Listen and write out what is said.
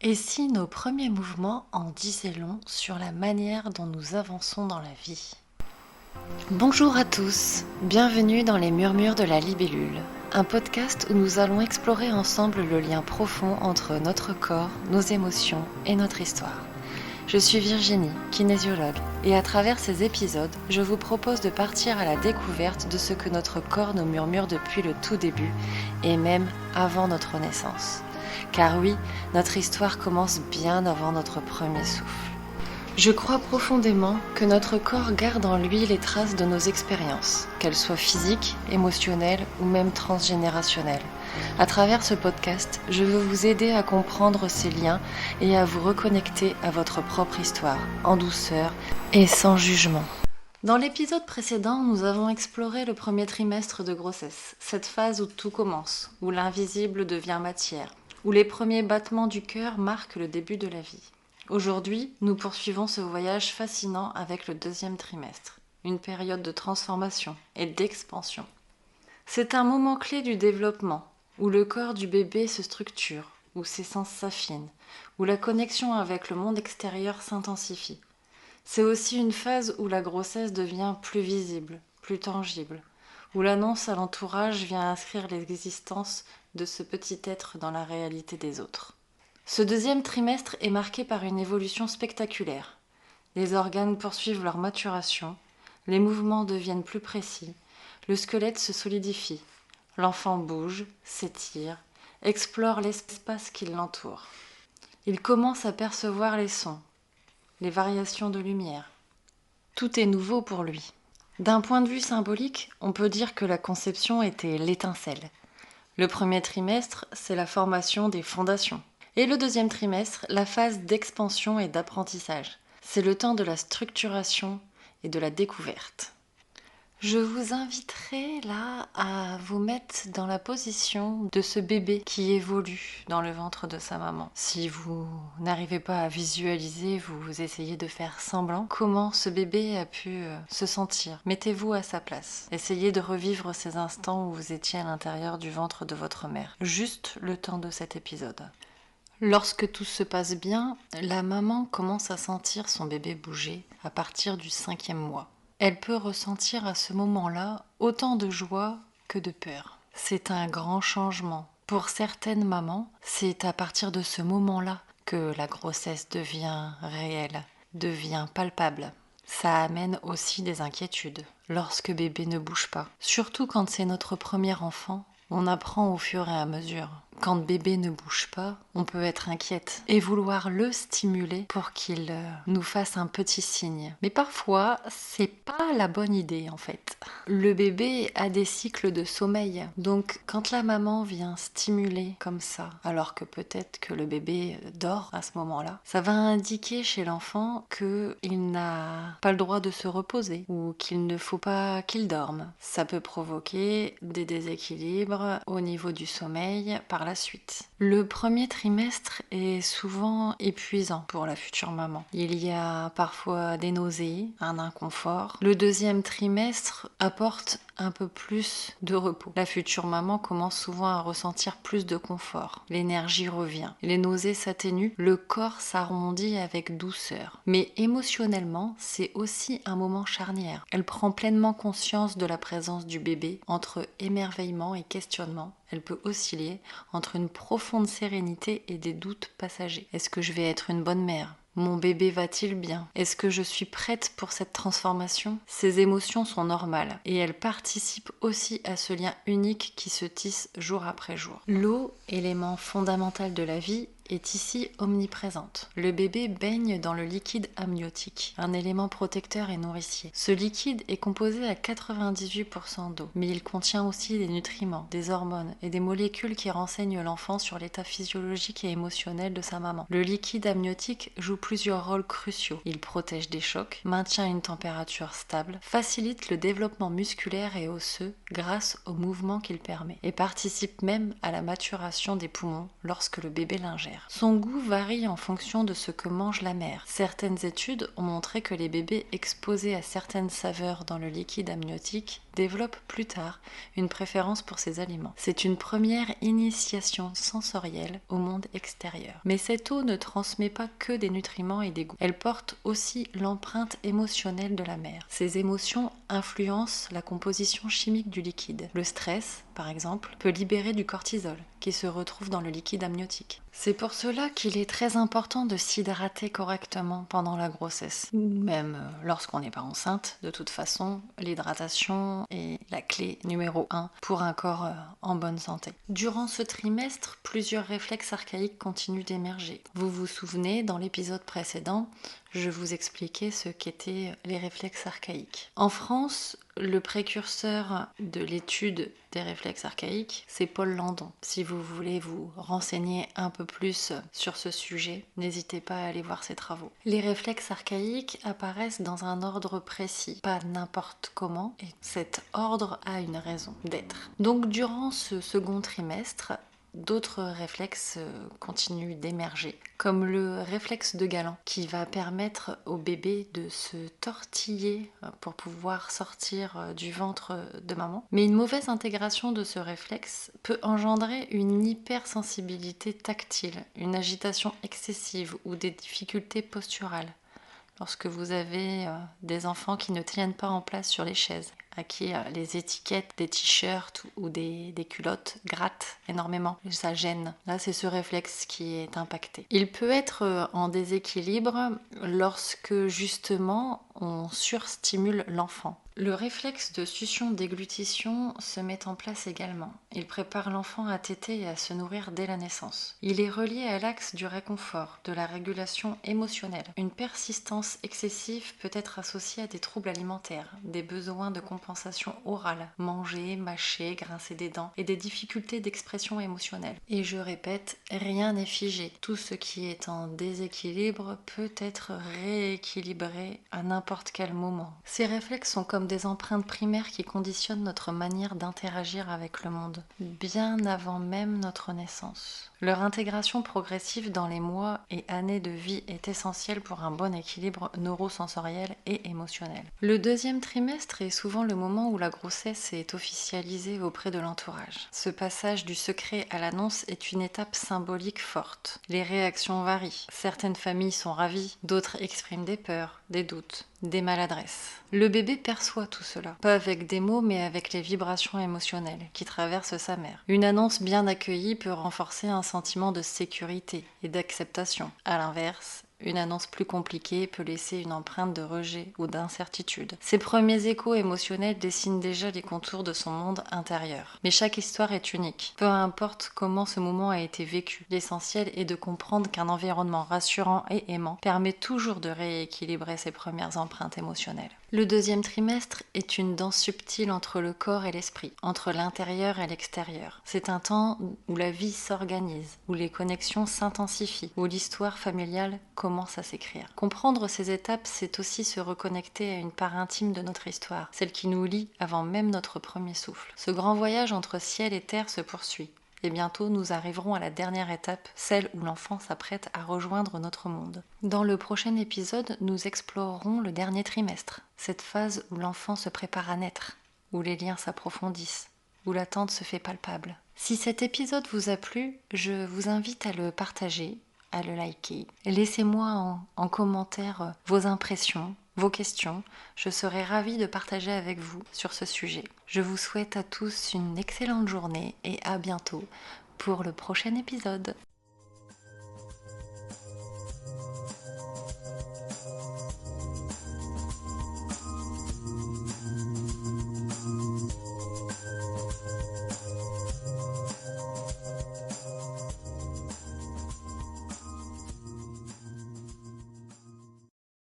Et si nos premiers mouvements en disaient long sur la manière dont nous avançons dans la vie? Bonjour à tous, bienvenue dans les Murmures de la Libellule, un podcast où nous allons explorer ensemble le lien profond entre notre corps, nos émotions et notre histoire. Je suis Virginie, kinésiologue, et à travers ces épisodes, je vous propose de partir à la découverte de ce que notre corps nous murmure depuis le tout début, et même avant notre naissance. Car oui, notre histoire commence bien avant notre premier souffle. Je crois profondément que notre corps garde en lui les traces de nos expériences, qu'elles soient physiques, émotionnelles ou même transgénérationnelles. À travers ce podcast, je veux vous aider à comprendre ces liens et à vous reconnecter à votre propre histoire, en douceur et sans jugement. Dans l'épisode précédent, nous avons exploré le premier trimestre de grossesse, cette phase où tout commence, où l'invisible devient matière, où les premiers battements du cœur marquent le début de la vie. Aujourd'hui, nous poursuivons ce voyage fascinant avec le deuxième trimestre, une période de transformation et d'expansion. C'est un moment clé du développement, où le corps du bébé se structure, où ses sens s'affinent, où la connexion avec le monde extérieur s'intensifie. C'est aussi une phase où la grossesse devient plus visible, plus tangible, où l'annonce à l'entourage vient inscrire l'existence de ce petit être dans la réalité des autres. Ce deuxième trimestre est marqué par une évolution spectaculaire. Les organes poursuivent leur maturation, les mouvements deviennent plus précis, le squelette se solidifie, l'enfant bouge, s'étire, explore l'espace qui l'entoure. Il commence à percevoir les sons, les variations de lumière. Tout est nouveau pour lui. D'un point de vue symbolique, on peut dire que la conception était l'étincelle. Le premier trimestre, c'est la formation des fondations. Et le deuxième trimestre, la phase d'expansion et d'apprentissage. C'est le temps de la structuration et de la découverte. Je vous inviterai là à vous mettre dans la position de ce bébé qui évolue dans le ventre de sa maman. Si vous n'arrivez pas à visualiser, vous essayez de faire semblant comment ce bébé a pu se sentir. Mettez-vous à sa place. Essayez de revivre ces instants où vous étiez à l'intérieur du ventre de votre mère. Juste le temps de cet épisode. Lorsque tout se passe bien, la maman commence à sentir son bébé bouger à partir du 5e mois. Elle peut ressentir à ce moment-là autant de joie que de peur. C'est un grand changement. Pour certaines mamans, c'est à partir de ce moment-là que la grossesse devient réelle, devient palpable. Ça amène aussi des inquiétudes lorsque bébé ne bouge pas. Surtout quand c'est notre premier enfant, on apprend au fur et à mesure. Quand bébé ne bouge pas, on peut être inquiète et vouloir le stimuler pour qu'il nous fasse un petit signe. Mais parfois, c'est pas la bonne idée en fait. Le bébé a des cycles de sommeil. Donc quand la maman vient stimuler comme ça, alors que peut-être que le bébé dort à ce moment-là, ça va indiquer chez l'enfant qu'il n'a pas le droit de se reposer ou qu'il ne faut pas qu'il dorme. Ça peut provoquer des déséquilibres au niveau du sommeil par la suite. Le premier trimestre est souvent épuisant pour la future maman. Il y a parfois des nausées, un inconfort. Le deuxième trimestre apporte un peu plus de repos. La future maman commence souvent à ressentir plus de confort. L'énergie revient. Les nausées s'atténuent. Le corps s'arrondit avec douceur. Mais émotionnellement, c'est aussi un moment charnière. Elle prend pleinement conscience de la présence du bébé entre émerveillement et questionnement. Elle peut osciller entre une profonde sérénité et des doutes passagers. Est-ce que je vais être une bonne mère ? Mon bébé va-t-il bien ? Est-ce que je suis prête pour cette transformation ? Ces émotions sont normales et elles participent aussi à ce lien unique qui se tisse jour après jour. L'eau, élément fondamental de la vie, est ici omniprésente. Le bébé baigne dans le liquide amniotique, un élément protecteur et nourricier. Ce liquide est composé à 98% d'eau, mais il contient aussi des nutriments, des hormones et des molécules qui renseignent l'enfant sur l'état physiologique et émotionnel de sa maman. Le liquide amniotique joue plusieurs rôles cruciaux. Il protège des chocs, maintient une température stable, facilite le développement musculaire et osseux grâce au mouvement qu'il permet, et participe même à la maturation des poumons lorsque le bébé l'ingère. Son goût varie en fonction de ce que mange la mère. Certaines études ont montré que les bébés exposés à certaines saveurs dans le liquide amniotique développe plus tard une préférence pour ces aliments. C'est une première initiation sensorielle au monde extérieur. Mais cette eau ne transmet pas que des nutriments et des goûts. Elle porte aussi l'empreinte émotionnelle de la mère. Ces émotions influencent la composition chimique du liquide. Le stress, par exemple, peut libérer du cortisol, qui se retrouve dans le liquide amniotique. C'est pour cela qu'il est très important de s'hydrater correctement pendant la grossesse, ou même lorsqu'on n'est pas enceinte. De toute façon, l'hydratation est la clé numéro 1 pour un corps en bonne santé. Durant ce trimestre, plusieurs réflexes archaïques continuent d'émerger. Vous vous souvenez, dans l'épisode précédent, je vous expliquais ce qu'étaient les réflexes archaïques. En France, le précurseur de l'étude des réflexes archaïques, c'est Paul Landon. Si vous voulez vous renseigner un peu plus sur ce sujet, n'hésitez pas à aller voir ses travaux. Les réflexes archaïques apparaissent dans un ordre précis, pas n'importe comment, et cet ordre a une raison d'être. Donc durant ce second trimestre, d'autres réflexes continuent d'émerger, comme le réflexe de Galland, qui va permettre au bébé de se tortiller pour pouvoir sortir du ventre de maman. Mais une mauvaise intégration de ce réflexe peut engendrer une hypersensibilité tactile, une agitation excessive ou des difficultés posturales. Lorsque vous avez des enfants qui ne tiennent pas en place sur les chaises, à qui les étiquettes des t-shirts ou des culottes grattent énormément, ça gêne. Là, c'est ce réflexe qui est impacté. Il peut être en déséquilibre lorsque justement on surstimule l'enfant. Le réflexe de succion-déglutition se met en place également. Il prépare l'enfant à téter et à se nourrir dès la naissance. Il est relié à l'axe du réconfort, de la régulation émotionnelle. Une persistance excessive peut être associée à des troubles alimentaires, des besoins de compensation orale, manger, mâcher, grincer des dents et des difficultés d'expression émotionnelle. Et je répète, rien n'est figé. Tout ce qui est en déséquilibre peut être rééquilibré à n'importe quel moment. Ces réflexes sont comme des empreintes primaires qui conditionnent notre manière d'interagir avec le monde, bien avant même notre naissance. Leur intégration progressive dans les mois et années de vie est essentielle pour un bon équilibre neurosensoriel et émotionnel. Le deuxième trimestre est souvent le moment où la grossesse est officialisée auprès de l'entourage. Ce passage du secret à l'annonce est une étape symbolique forte. Les réactions varient. Certaines familles sont ravies, d'autres expriment des peurs, des doutes, des maladresses. Le bébé perçoit tout cela, pas avec des mots mais avec les vibrations émotionnelles qui traversent sa mère. Une annonce bien accueillie peut renforcer un sentiment de sécurité et d'acceptation. À l'inverse, une annonce plus compliquée peut laisser une empreinte de rejet ou d'incertitude. Ces premiers échos émotionnels dessinent déjà les contours de son monde intérieur. Mais chaque histoire est unique. Peu importe comment ce moment a été vécu, l'essentiel est de comprendre qu'un environnement rassurant et aimant permet toujours de rééquilibrer ces premières empreintes émotionnelles. Le deuxième trimestre est une danse subtile entre le corps et l'esprit, entre l'intérieur et l'extérieur. C'est un temps où la vie s'organise, où les connexions s'intensifient, où l'histoire familiale commence à s'écrire. Comprendre ces étapes, c'est aussi se reconnecter à une part intime de notre histoire, celle qui nous lie avant même notre premier souffle. Ce grand voyage entre ciel et terre se poursuit. Et bientôt, nous arriverons à la dernière étape, celle où l'enfant s'apprête à rejoindre notre monde. Dans le prochain épisode, nous explorerons le dernier trimestre, cette phase où l'enfant se prépare à naître, où les liens s'approfondissent, où l'attente se fait palpable. Si cet épisode vous a plu, je vous invite à le partager, à le liker. Laissez-moi en commentaire vos impressions, vos questions. Je serai ravie de partager avec vous sur ce sujet. Je vous souhaite à tous une excellente journée et à bientôt pour le prochain épisode.